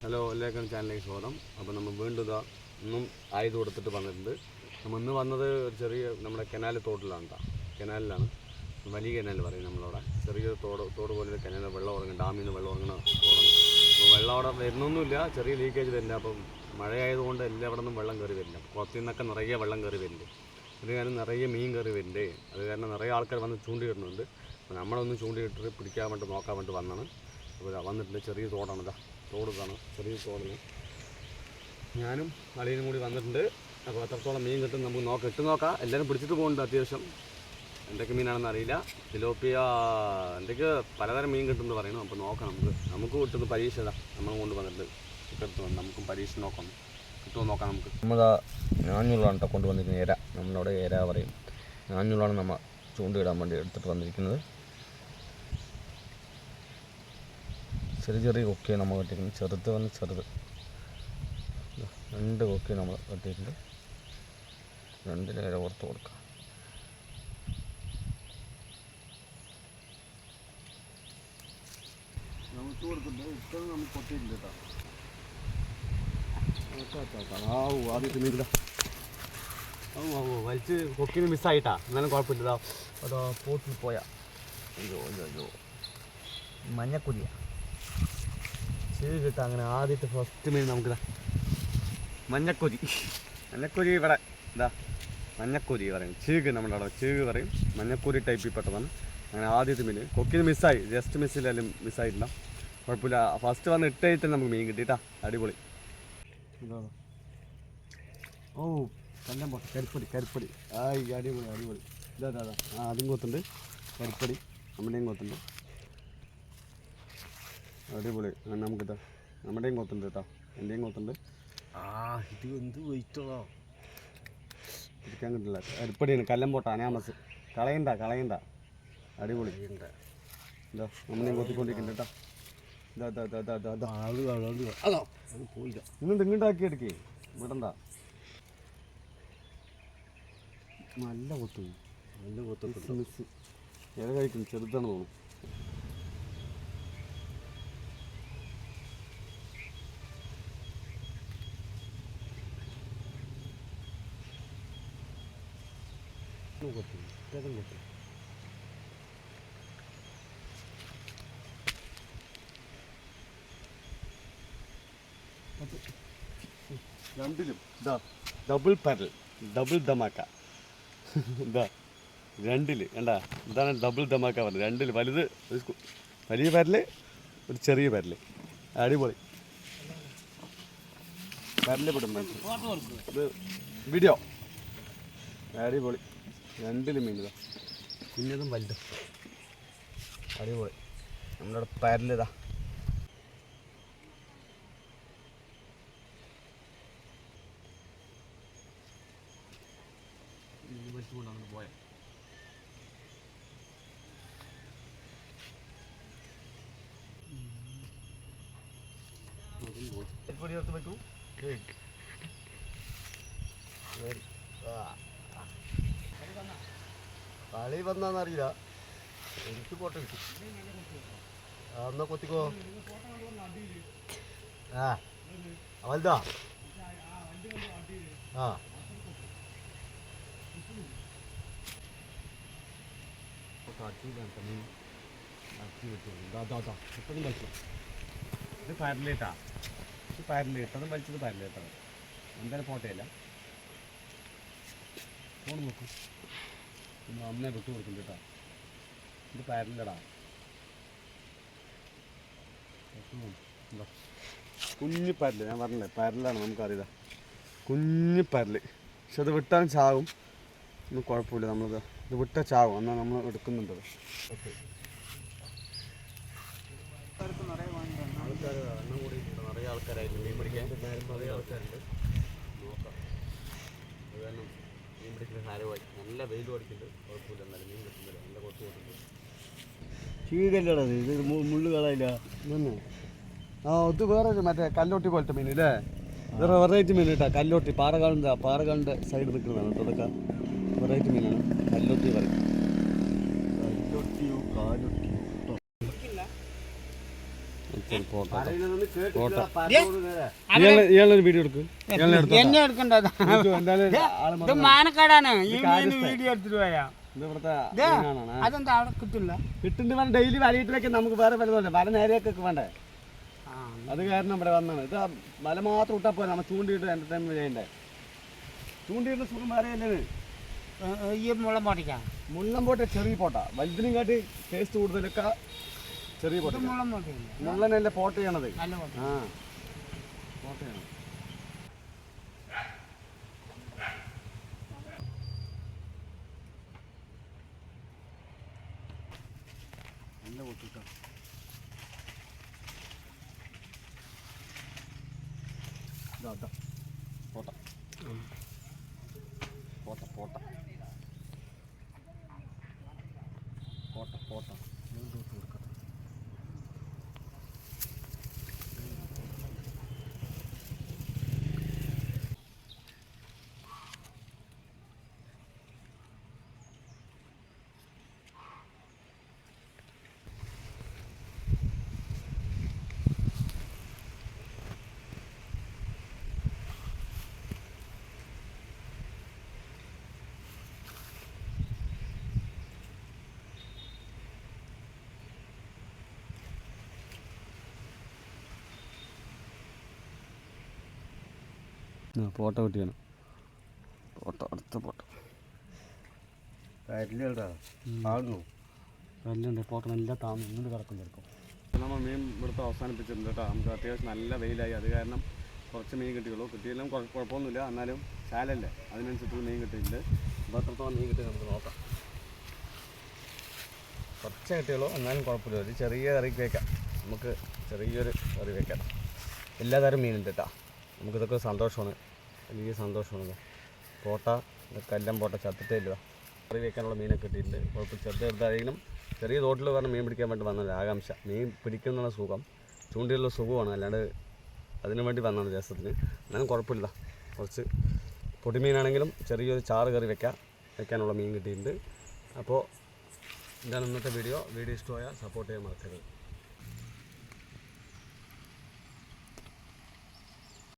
Hello, എല്ലാവർക്കും ചാനലിലേക്ക് സ്വാഗതം. അപ്പോൾ നമ്മൾ വീണ്ടും ഇന്നും ആയുധം കൊടുത്തിട്ട് വന്നിട്ടുണ്ട്. നമ്മൾ ഇന്ന് വന്നത് ഒരു ചെറിയ നമ്മുടെ കനാൽ തോട്ടിലാണ് കേട്ടോ. കനാലിലാണ്, വലിയ കനാൽ പറയും നമ്മളവിടെ. ചെറിയൊരു തോട് പോലെ കനാൽ, വെള്ളം ഇറങ്ങും, ഡാമിൽ നിന്ന് വെള്ളം ഇറങ്ങുന്ന തോടാണ്. അപ്പോൾ വെള്ളം അവിടെ വരുന്നൊന്നുമില്ല, ചെറിയ ലീക്കേജ് വരുന്നില്ല. അപ്പം മഴയായതുകൊണ്ട് എല്ലാവിടെ നിന്നും വെള്ളം കയറി വരില്ല. കുളത്തിൽ നിന്നൊക്കെ നിറയെ വെള്ളം കയറി വരുന്നുണ്ട്. അത് കാരണം നിറയെ മീൻ കയറി വരുന്നുണ്ട്. അത് കാരണം നിറയെ ആൾക്കാർ വന്ന് ചൂണ്ടിയിടുന്നുണ്ട്. അപ്പോൾ നമ്മളൊന്ന് ചൂണ്ടിയിട്ടിട്ട് പിടിക്കാൻ വേണ്ടി നോക്കാൻ വേണ്ടി വന്നാണ്. അപ്പോൾ വന്നിട്ടുണ്ട്. ചെറിയ തോടാണ്, ഇതാ തോട് കാണാം, ചെറിയ തോടിന് ഞാനും അളിയനും കൂടി വന്നിട്ടുണ്ട്. അപ്പോൾ എത്രത്തോളം മീൻ കിട്ടും നമുക്ക് ഇട്ട് നോക്കാം. എല്ലാവരും പിടിച്ചിട്ട് പോകുന്നുണ്ട്. അത്യാവശ്യം എന്തൊക്കെ മീനാണെന്ന് അറിയില്ല. തിലോപ്പിയ എന്തൊക്കെ പലതരം മീൻ കിട്ടുമെന്ന് പറയുന്നു. അപ്പോൾ നോക്കാം, നമുക്ക് കിട്ടുന്ന പരീക്ഷ നമ്മൾ കൊണ്ട് വന്നിട്ട് എടുത്ത് വന്ന് നമുക്കും പരീക്ഷ നോക്കാം, കിട്ടുമോ നോക്കാം. നമുക്ക് നമ്മൾ ഞാഞ്ഞുള്ളാണ് കേട്ടോ കൊണ്ടുവന്നിരിക്കുന്നത്. ഇര, നമ്മളവിടെ ഇര പറയും. ഞാഞ്ഞുള്ളാണ് നമ്മൾ ചൂണ്ടിടാൻ വേണ്ടി എടുത്തിട്ട് വന്നിരിക്കുന്നത്. ചെറിയ ചെറിയ കൊക്കയെ നമ്മൾ കെട്ടിയിട്ടുണ്ട്. ചെറുത് വന്ന് ചെറുത് 2 കൊക്കയെ നമ്മൾ കെട്ടിയിട്ടുണ്ട്. 2 ഇര പുറത്ത് കൊടുക്കാം. നമുക്ക് കൊടുത്തിട്ട് ഇഷ്ടം നമുക്ക് കൊട്ടിയിട്ടുണ്ട് കേട്ടോ. ആദ്യത്തെ മീനില്ല വലിച്ച് കൊക്കിന് മിസ്സായിട്ടാ. എന്നാലും കുഴപ്പമില്ല. അതോ പോട്ടിൽ പോയാ. അയ്യോ മഞ്ഞക്കുരിയ ചീ കിട്ടാം. അങ്ങനെ ആദ്യത്തെ ഫസ്റ്റ് മീൻ നമുക്ക് മഞ്ഞക്കുരി ഇവിടെ ഇതാ മഞ്ഞക്കുരി പറയും. ചീഗ് നമ്മുടെ അവിടെ ചീഗ് പറയും. മഞ്ഞക്കുരി ടൈപ്പിൽ പെട്ടതാണ്. അങ്ങനെ ആദ്യത്തെ മീൻ കൊക്കിന് മിസ്സായി, ജസ്റ്റ് മിസ്സില്ലാലും മിസ്സായിട്ടില്ല, കുഴപ്പമില്ല. ഫസ്റ്റ് വന്ന് ഇട്ടായിട്ട് നമുക്ക് മീൻ കിട്ടിയിട്ടാ. അടിപൊളി. ഓ കല്ലം പോട്ടെ. കരിപ്പടി അടിപൊളി. ഇതാ അതും കൊത്തുണ്ട്. കരിപ്പടി നമ്മുടെയും കൊത്തുണ്ട്. അടിപൊളി. നമുക്കിതാ നമ്മുടെയും കൊത്തുണ്ട് കേട്ടോ, എൻ്റെയും കൊത്തുണ്ട്. ഇത് എന്ത് വെയിറ്റോ പിടിക്കാൻ കിട്ടില്ല. കരിപ്പടിയാണ്, കല്ലമ്പോട്ട അനാമസ്. കളയണ്ട. അടിപൊളി. എന്താ നമ്മളെയും കൊത്തിക്കൊണ്ടിരിക്കുന്നുണ്ട് കേട്ടോ. പോയില്ല. ഇങ്ങോട്ടാക്കി എടുക്കേ, വിടണ്ട. നല്ല കൊത്ത് മിസ് ഇല കഴിക്കും. ചെറുതാണ് തോന്നുന്നു. രണ്ടിലും ഇതാ ഡബിൾ ധമാക്ക. ഇതാ 2 കണ്ടാ, ഇതാണ് ഡബിൾ ധമാക്ക പറഞ്ഞത്. 2 വലുത്, വലിയ പരല്, ഒരു ചെറിയ പരല്. അടിപൊളി പരല് പെടും ഇത് വീഡിയോ. അടിപൊളി. 2 മീൻ ഇതാ, കുഞ്ഞതും വലുതും. അടിപൊളി. നമ്മുടെ പരലിതാ. വലിച്ചുകൊണ്ടാണ് പോയത്. ചേർത്ത് പറ്റൂ. കളി വന്നാന്നറിയില്ല, എനിക്ക് ഫോട്ടോ കിട്ടി. എന്നാ കൊത്തിക്കോ. വലുതാ. ഇത് പരലേട്ടാ, അതും വലിച്ചത് പരലേട്ടാണ്. എന്തായാലും ഫോട്ടോയില്ല. ഫോൺ നോക്കും, അമ്മയെ വിട്ടു കൊടുക്കും കേട്ടോ. ഇത് പരലടാ, കുഞ്ഞു പരല്. ഞാൻ പറഞ്ഞില്ലേ പരലാണ്, നമുക്കറിയാം. കുഞ്ഞു പരല്. പക്ഷെ അത് വിട്ടാലും ചാകും. ഒന്നും കുഴപ്പമില്ല. നമ്മളിത് ഇത് വിട്ടാൽ ചാകും. എന്നാൽ നമ്മൾ എടുക്കുന്നുണ്ട്. ഓക്കെ. ആൾക്കാർ എണ്ണം കൂടിയിട്ടുണ്ട്. നിറയെ ആൾക്കാരായിട്ട് മീൻ പിടിക്കാൻ നിറയെ ആൾക്കാരുണ്ട്. നോക്കാം. അത് കാരണം മീൻ പിടിക്കുന്ന ഹാരമായി. നല്ല വെയിൽ അടിക്കുന്നുണ്ട്. കുഴപ്പമില്ല. എന്നാലും മീൻ കിട്ടുന്നില്ല. നല്ല കൊത്തു കൊണ്ടുണ്ട്. ചീകല്ലടത്, ഇത് മുള്ളു കളയില്ല. ഇത് വേറെ മറ്റേ കല്ലോട്ടി പോലത്തെ മീൻ ഇല്ലേ? വേറെ വെറൈറ്റി മീൻ കേട്ടാ. കല്ലോട്ടി പാറകാളിൻ്റെ സൈഡ് നിൽക്കുന്നതാണ്. അതൊക്കെ വെറൈറ്റി മീനാണ്. കല്ലോട്ടി പറയും. പോട്ടെ പറയുന്നതൊന്നും കേട്ടിട്ടില്ല, പോട്ടെ. പറഞ്ഞോളൂ നേരെ. ഇയാളൊരു വീഡിയോ എടുക്കും എന്നെ എടുക്കണ്ടത് ഇത് മാനക്കാടാണ് ഈ മീൻ വീഡിയോ എടുത്തിട്ട് പോയാ അതെന്താ അവിടെ കിട്ടില്ല കിട്ടുന്നുണ്ട് ഡെയിലി വലയിട്ട് വെക്കാൻ നമുക്ക് വേറെ വലുതല്ലേ വല നേരെയൊക്കെ വേണ്ടേ അത് കാരണം ഇവിടെ വന്നാണ് ഇത് വല മാത്രം ഇട്ടാൽ പോലെ നമ്മൾ ചൂണ്ടിയിട്ട് എൻ്റർടൈൻമെൻറ്റ് ചെയ്യണ്ടേ ചൂണ്ടിയിട്ട് സുഖം വേറെയല്ലേ ഈ മുളം പൊട്ടിക്കാം മുള്ളം പോട്ടെ ചെറിയ പോട്ട വലുതിനും കാട്ടി ടേസ്റ്റ് കൂടുതലൊക്കെ ചെറിയ പോട്ട മുളം പൊട്ടില്ല മുള്ളനല്ലേ പോട്ട് ചെയ്യണത് നല്ല പൊട്ടി ആ പോട്ട് ചെയ്യണം നല്ല പൊട്ടിട്ടോ പോട്ട പോട്ട പോട്ട പോട്ട പോട്ട പോട്ട കിട്ടിയാണ് പോട്ട അടുത്ത പോട്ട കരിലുണ്ടോ കാണുന്നു വലിയുണ്ട് പോട്ട നല്ല താമസം ഇങ്ങോട്ട് കിടക്കും ചിലപ്പോൾ നമ്മൾ മീൻ ഇവിടുത്തെ അവസാനിപ്പിച്ചിട്ടുണ്ട് കേട്ടോ നമുക്ക് അത്യാവശ്യം നല്ല വെയിലായി അത് കാരണം കുറച്ച് മീൻ കിട്ടിയുള്ളൂ കിട്ടിയാലും കുഴപ്പമൊന്നുമില്ല എന്നാലും ചാലല്ലേ അതിനനുസരിച്ചുള്ള മീൻ കിട്ടിയിട്ടുണ്ട് അപ്പോൾ അത്രത്തോളം മീൻ കിട്ടി നമുക്ക് നോക്കാം കുറച്ച് കിട്ടിയുള്ളൂ എന്നാലും കുഴപ്പമില്ല ഒരു ചെറിയ കറിക്ക് വയ്ക്കാം നമുക്ക് ചെറിയൊരു കറി വയ്ക്കാം എല്ലാ തരം മീനുണ്ട് കേട്ടോ നമുക്കിതൊക്കെ സന്തോഷമാണ് വലിയ സന്തോഷമാണ് പോട്ട ഇതൊക്കെ എല്ലാം പോട്ട ചത്തിട്ടേ ഇല്ല കറി വയ്ക്കാനുള്ള മീനൊക്കെ കിട്ടിയിട്ടുണ്ട് കുഴപ്പം ചെറുതായാലും ചെറിയ തോട്ടിൽ പറഞ്ഞ് മീൻ പിടിക്കാൻ വേണ്ടി വന്നത് ആകാംക്ഷ മീൻ പിടിക്കുന്ന സുഖം ചൂണ്ടിയുള്ള സുഖമാണ് അല്ലാണ്ട് അതിനു വേണ്ടി വന്നതാണ് രസത്തിന് എന്നാലും കുഴപ്പമില്ല കുറച്ച് പൊടിമീനാണെങ്കിലും ചെറിയൊരു ചാറ് കറി വെക്കാനുള്ള മീൻ കിട്ടിയിട്ടുണ്ട് അപ്പോൾ ഇതാണ് ഇന്നത്തെ വീഡിയോ ഇഷ്ടമായ സപ്പോർട്ട് ചെയ്യാൻ മറക്കരുത്